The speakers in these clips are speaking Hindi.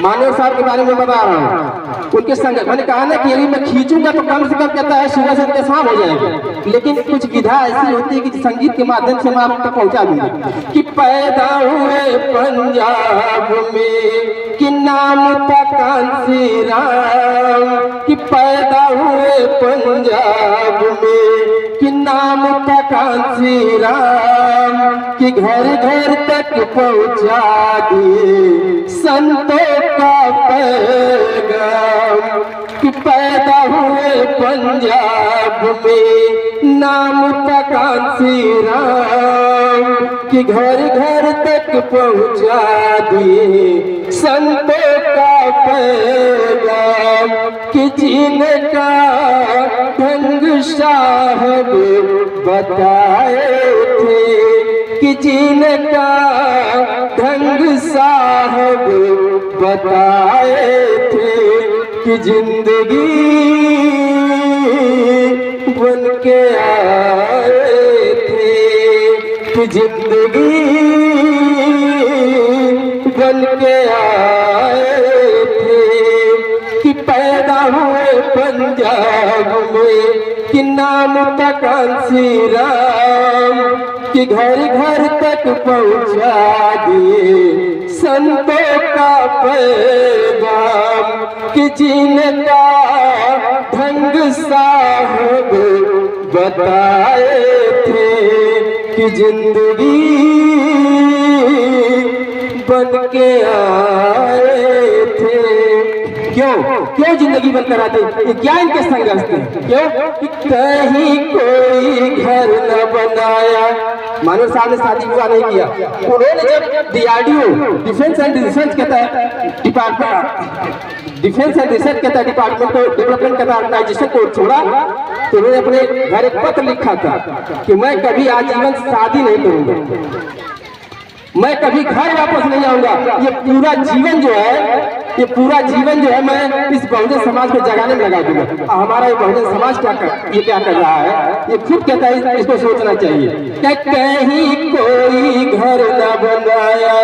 मानव साहब के बारे में बता रहा हूँ। उनके संग मैंने कहा ना कि यदि मैं खींचूंगा तो कम से कम कहता है सुबह से उनके शाम हो जाएगी, लेकिन कुछ विधा ऐसी होती है कि संगीत के माध्यम से मैं आप तक पहुंचा दूंगा। कि पैदा हुए पंजाब में कि नाम था कांसी राम, कि पैदा हुए पंजाब में कि नाम था कांसी राम, कि घर घर तक पहुंचा दिए संतों का पैगाम। कि पैदा हुए पंजाब में नाम था कांसी राम, कि घर घर तक पहुंचा दिए संतों का पैगाम। कि जीने का ढंग साहब बताए थे, कि जीने का ढंग साहब बताए थे। कि जिंदगी बन के आए थे, कि जिंदगी बन के आए थे। कि पैदा हुए पंजाब में कि नाम था कांसी राम, कि घर घर तक पहुंचा दिए संतों का पैगाम। कि जीने का ढंग साहब बताए थे, कि जिंदगी बन के आए थे। क्यों क्यों जिंदगी बनकर आते? क्या इनके संघर्ष थे? क्यों? कहीं कोई घर न बनाया। मानव साहब ने शादी विवाह नहीं किया। उन्होंने जब DRDO डिफेंस एंड रिसर्च कहता है डिपार्टमेंट, डिफेंस एंड रिसर्च कहता है डिपार्टमेंट को डेवलपमेंट कहता ऑर्गेनाइजेशन को छोड़ा, तो उन्होंने अपने घर एक पत्र लिखा था कि मैं कभी आजीवन शादी नहीं करूंगा, मैं कभी घर वापस नहीं आऊंगा। ये पूरा जीवन जो है, ये पूरा जीवन जो है मैं इस बहुजन समाज को जगाने में लगा दूंगा। हमारा ये बहुजन समाज क्या कर रहा है, ये खुद कहता है इसको सोचना चाहिए। कि कहीं कोई घर न बनाया,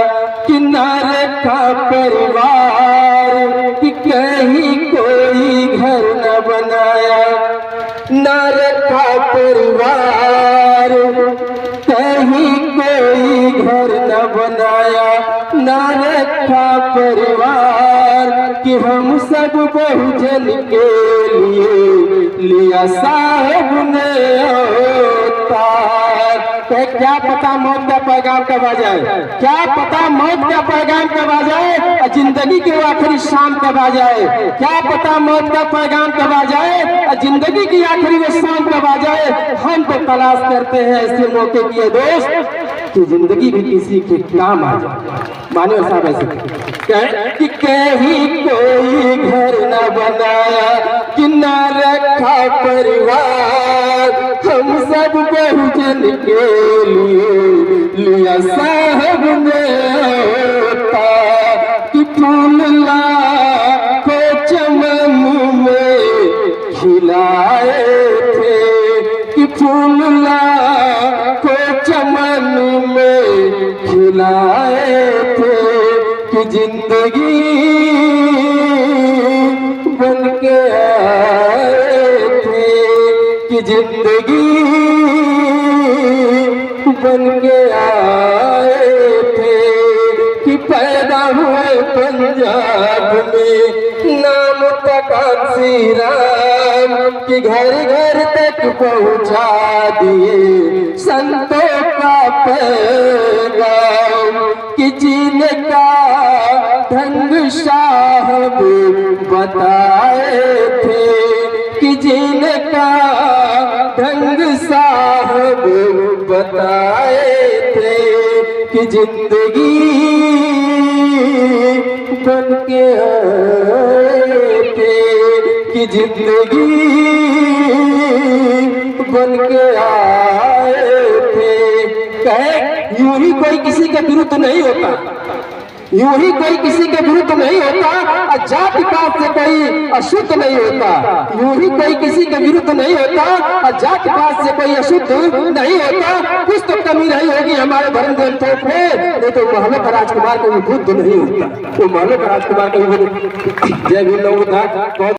कि न रखा परिवार, कि कहीं कोई घर न बनाया, न रखा परिवार। कहीं कोई घर न बनाया, न रखा परिवार। कि हम सब बहुजन के लिए लिया साहब ने अवतार। क्या पता मौत का पैगाम कब आ जाए, क्या पता मौत का पैगाम कब आ जाए, और जिंदगी की आखिरी शाम कब आ जाए। क्या पता मौत का पैगाम कब आ जाए, और जिंदगी की आखिरी वो शाम कब आ जाए। हम तो तलाश करते हैं ऐसे मौके की दोस्त कि जिंदगी भी किसी के काम आ जाए। मानियो साहब ऐसे कि कहीं कोई घर न बनाया, कि न रखा परिवार। हम सब बहुजन के लिए लिया साहब ने अवतार। कि फूल लाखों चमन में खिलाए थे, कि फूल लाखों चमन में खिलाए थे। कि जिंदगी बन के आए थे, कि जिंदगी बन के आए थे। कि पैदा हुए पंजाब में नाम था कांसी राम, कि घर घर तक पहुंचा दिए संतों का पैगाम। कि जीने का ढंग साहब बताए थे, कि जीने का ढंग साहब बताए थे। कि जिंदगी बन के आए थे, कि जिंदगी बन के आए थे। कहे यूं ही कोई किसी के विरुद्ध नहीं होता, यूं ही कोई किसी के विरुद्ध नहीं होता और जाति पात से कोई अशुद्ध नहीं होता। यूं ही कोई किसी के विरुद्ध नहीं होता और जाति पात से कोई अशुद्ध नहीं होता। कुछ तो कमी रही होगी हमारे धर्म ग्रंथों में, नहीं तो महलों का राजकुमार कभी बुद्ध नहीं होता। तो महलों का राजकुमार कभी जय भीम।